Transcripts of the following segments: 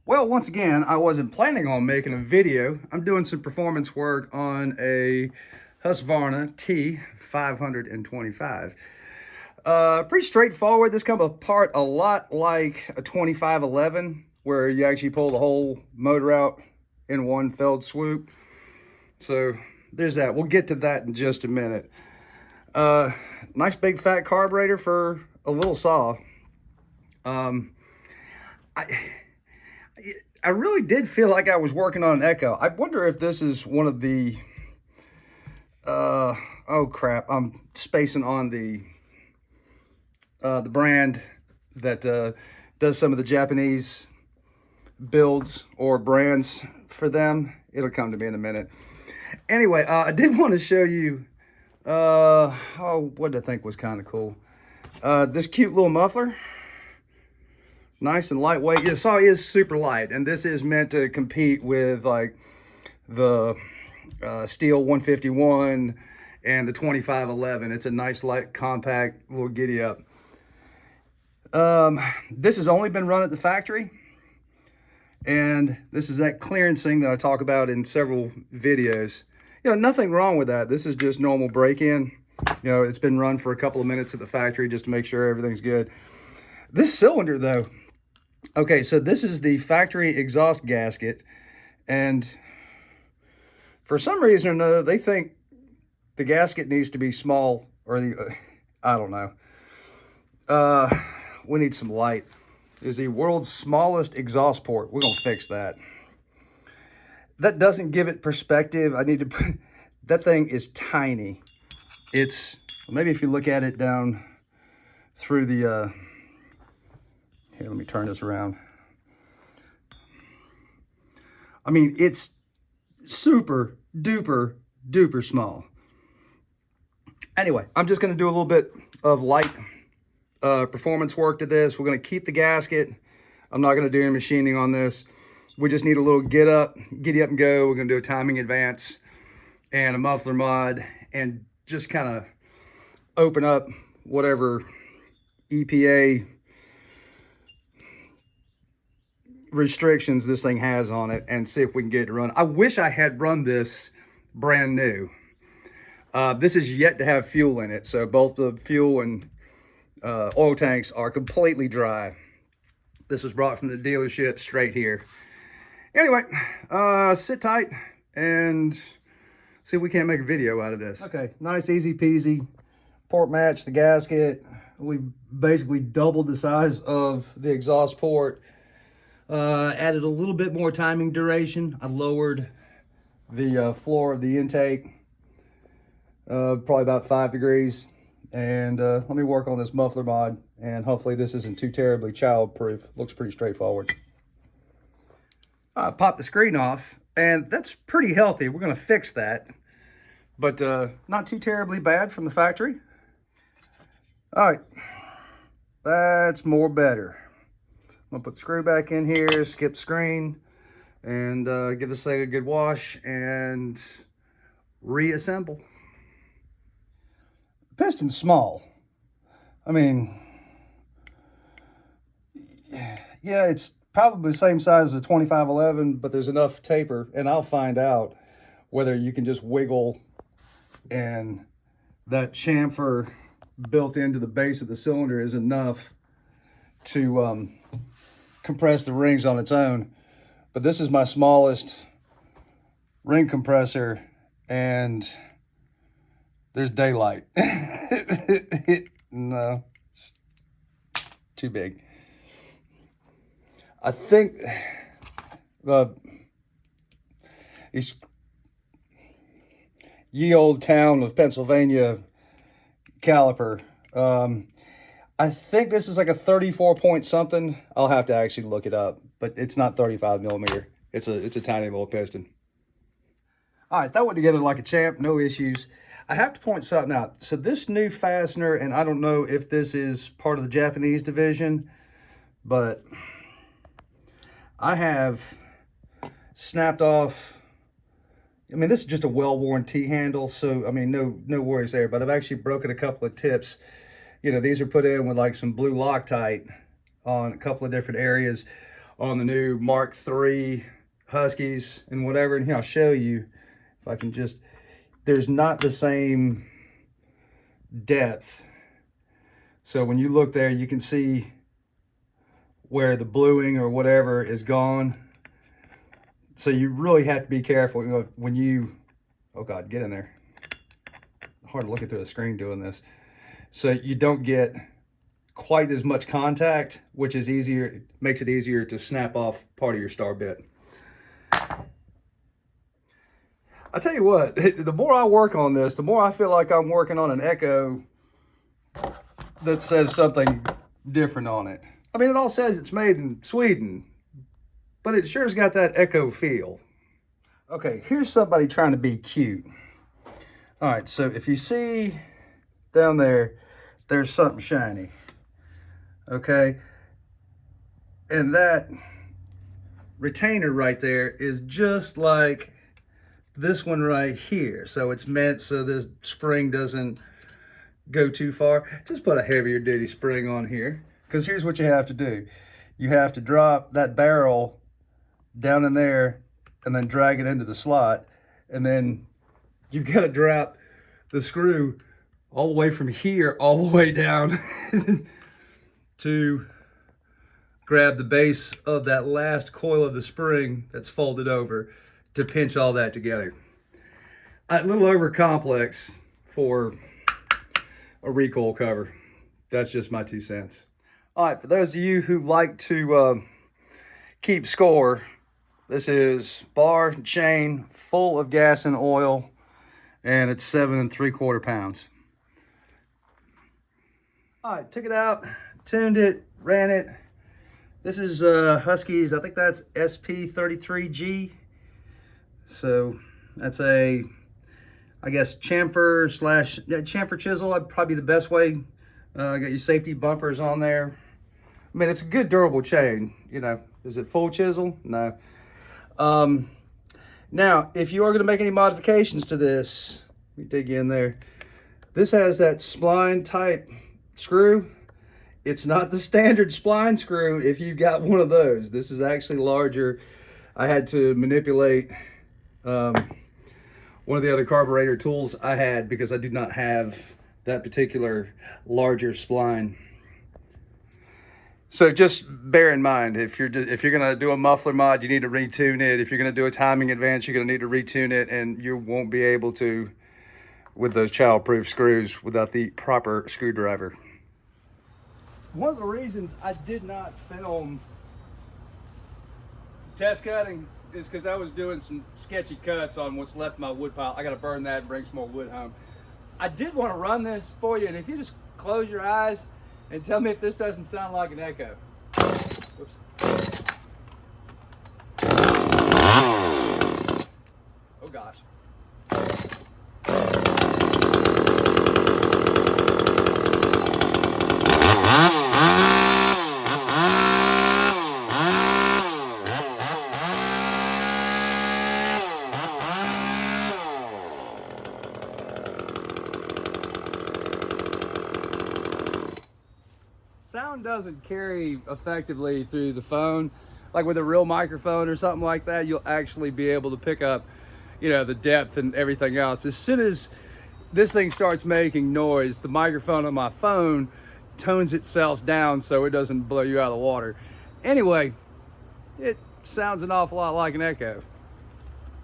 Well, once again, I wasn't planning on making a video. I'm doing some performance work on a Husqvarna T525. Pretty straightforward. This comes apart a lot like a 2511, where you actually pull the whole motor out in one fell swoop. So there's that. We'll get to that in just a minute. Nice big fat carburetor for a little saw. I I really did feel like I was working on an Echo. I wonder if this is one of the, oh crap, I'm spacing on the brand that does some of the Japanese builds or brands for them. It'll come to me in a minute. Anyway, I did want to show you, what I think was kind of cool. This cute little muffler. Nice and lightweight. Yeah, saw is super light, and this is meant to compete with like the Steel 151 and the 2511. It's a nice, light, compact little giddy up. This has only been run at the factory, and this is that clearancing that I talk about in several videos. You know, nothing wrong with that. This is just normal break-in. You know, it's been run for a couple of minutes at the factory just to make sure everything's good. This cylinder, though, okay, so this is the factory exhaust gasket, and for some reason or another, they think the gasket needs to be small, or the, I don't know. We need some light. Is the world's smallest exhaust port. We're gonna fix that. That doesn't give it perspective. I need to put, that thing is tiny. It's, maybe if you look at it down through the, here, let me turn this around. I mean, it's super duper duper small. Anyway, I'm just going to do a little bit of light performance work to this. We're going to keep the gasket. I'm not going to do any machining on this. We just need a little giddy up and go. We're going to do a timing advance and a muffler mod, and just kind of open up whatever EPA restrictions this thing has on it and see if we can get it to run. I wish I had run this brand new. This is yet to have fuel in it, so both the fuel and oil tanks are completely dry. This was brought from the dealership straight here. Anyway, sit tight and see if we can't make a video out of this. Okay, nice, easy peasy. Port match the gasket. We basically doubled the size of the exhaust port. Added a little bit more timing duration. I lowered the floor of the intake probably about 5 degrees. And let me work on this muffler mod, and hopefully this isn't too terribly child-proof. Looks pretty straightforward. I popped the screen off, and that's pretty healthy. We're going to fix that, but not too terribly bad from the factory. All right, that's more better. I'm gonna put the screw back in here, skip screen, and give this thing a good wash and reassemble. Piston's small. I mean, yeah, it's probably the same size as a 2511, but there's enough taper, and I'll find out whether you can just wiggle and that chamfer built into the base of the cylinder is enough to compress the rings on its own. But this is my smallest ring compressor, and there's daylight. No, it's too big. I think these ye old town of Pennsylvania caliper. I think this is like a 34 point something. I'll have to actually look it up, but it's not 35 millimeter. It's a tiny little piston. All right, that went together like a champ, no issues. I have to point something out. So this new fastener, and I don't know if this is part of the Japanese division, but I have snapped off. I mean, this is just a well-worn T-handle, so I mean, no worries there. But I've actually broken a couple of tips. You know, these are put in with like some blue Loctite on a couple of different areas. on the new Mark III Huskies and whatever. And here, I'll show you if I can just, there's not the same depth. So when you look there, you can see where the bluing or whatever is gone. So you really have to be careful, you know, when you, oh God, get in there. Hard looking through the screen doing this. So you don't get quite as much contact, which is easier, makes it easier to snap off part of your star bit. I tell you what, the more I work on this, the more I feel like I'm working on an Echo that says something different on it. I mean, it all says it's made in Sweden, but it sure's got that Echo feel. Okay, here's somebody trying to be cute. All right, so if you see down there, there's something shiny, okay? And that retainer right there is just like this one right here. So it's meant so the spring doesn't go too far. Just put a heavier duty spring on here, because here's what you have to do. You have to drop that barrel down in there and then drag it into the slot, and then you've got to drop the screw all the way from here all the way down to grab the base of that last coil of the spring that's folded over to pinch all that together. A little over complex for a recoil cover. That's just my 2 cents. All right, for those of you who like to keep score, this is bar chain full of gas and oil, and it's 7 3/4 pounds. All right, took it out, tuned it, ran it. This is Husky's, I think that's SP33G. So that's a, I guess, chamfer slash, yeah, chamfer chisel. That'd probably be the best way. Got your safety bumpers on there. I mean, it's a good durable chain, you know. Is it full chisel? No. Now, if you are going to make any modifications to this, let me dig in there. This has that spline type screw. It's not the standard spline screw if you've got one of those. This is actually larger. I had to manipulate one of the other carburetor tools I had because I do not have that particular larger spline. So just bear in mind, if you're gonna do a muffler mod, you need to retune it. If you're gonna do a timing advance, you're gonna need to retune it, and you won't be able to with those child-proof screws without the proper screwdriver. One of the reasons I did not film test cutting is because I was doing some sketchy cuts on what's left of my wood pile. I gotta burn that and bring some more wood home. I did want to run this for you, and if you just close your eyes and tell me if this doesn't sound like an Echo. Oops. Oh gosh. Sound doesn't carry effectively through the phone. Like with a real microphone or something like that, you'll actually be able to pick up, you know, the depth and everything else. As soon as this thing starts making noise, the microphone on my phone tones itself down so it doesn't blow you out of the water. Anyway, it sounds an awful lot like an Echo.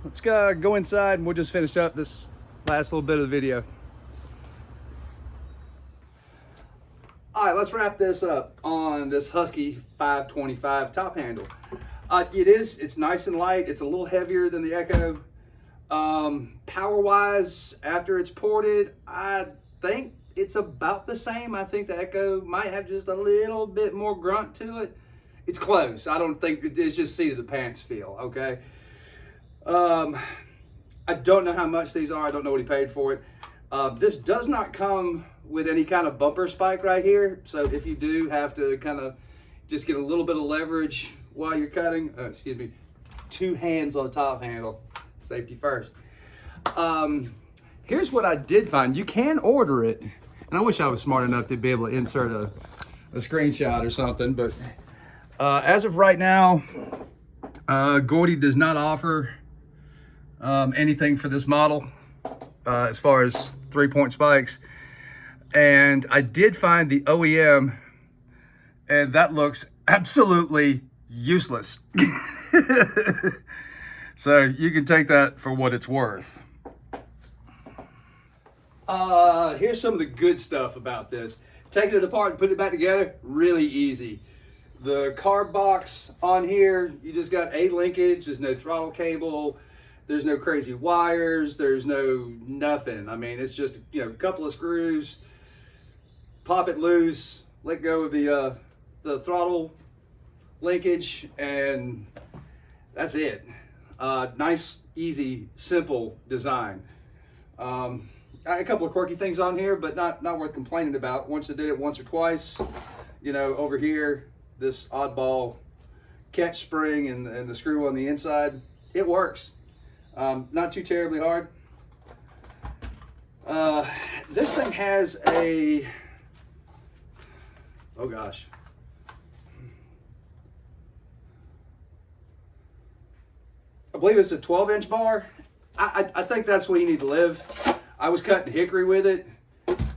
Let's go inside and we'll just finish up this last little bit of the video. All right, let's wrap this up on this Husky 525 top handle. It's nice and light. It's a little heavier than the Echo. Power-wise, after it's ported, I think it's about the same. I think the Echo might have just a little bit more grunt to it. It's close. I don't think it's just seat of the pants feel, okay? I don't know how much these are. I don't know what he paid for it. This does not come with any kind of bumper spike right here. So if you do have to kind of just get a little bit of leverage while you're cutting, excuse me, 2 hands on the top handle, safety first. Here's what I did find. You can order it, and I wish I was smart enough to be able to insert a screenshot or something, but As of right now, Gordy does not offer anything for this model as far as 3-point spikes. And I did find the OEM, and that looks absolutely useless. So you can take that for what it's worth. Here's some of the good stuff about this. Taking it apart and putting it back together, really easy. The carb box on here, you just got a linkage. There's no throttle cable. There's no crazy wires. There's no nothing. I mean, it's just, you know, a couple of screws, pop it loose, let go of the throttle linkage, and that's it. Nice, easy, simple design. A couple of quirky things on here, but not worth complaining about. Once I did it once or twice, you know, over here, this oddball catch spring and the screw on the inside, it works. Not too terribly hard. This thing has a, oh gosh. I believe it's a 12-inch bar. I think that's where you need to live. I was cutting hickory with it,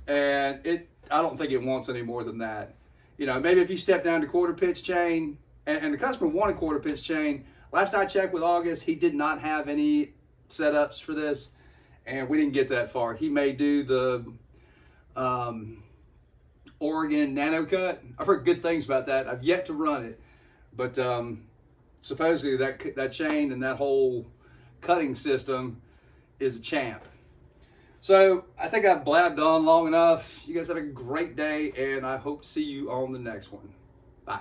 and I don't think it wants any more than that. You know, maybe if you step down to quarter pitch chain, and the customer wanted quarter pitch chain. Last I checked with August, he did not have any setups for this, and we didn't get that far. He may do the Oregon Nano Cut. I've heard good things about that. I've yet to run it, but supposedly that chain and that whole cutting system is a champ. So I think I've blabbed on long enough. You guys have a great day, and I hope to see you on the next one. Bye.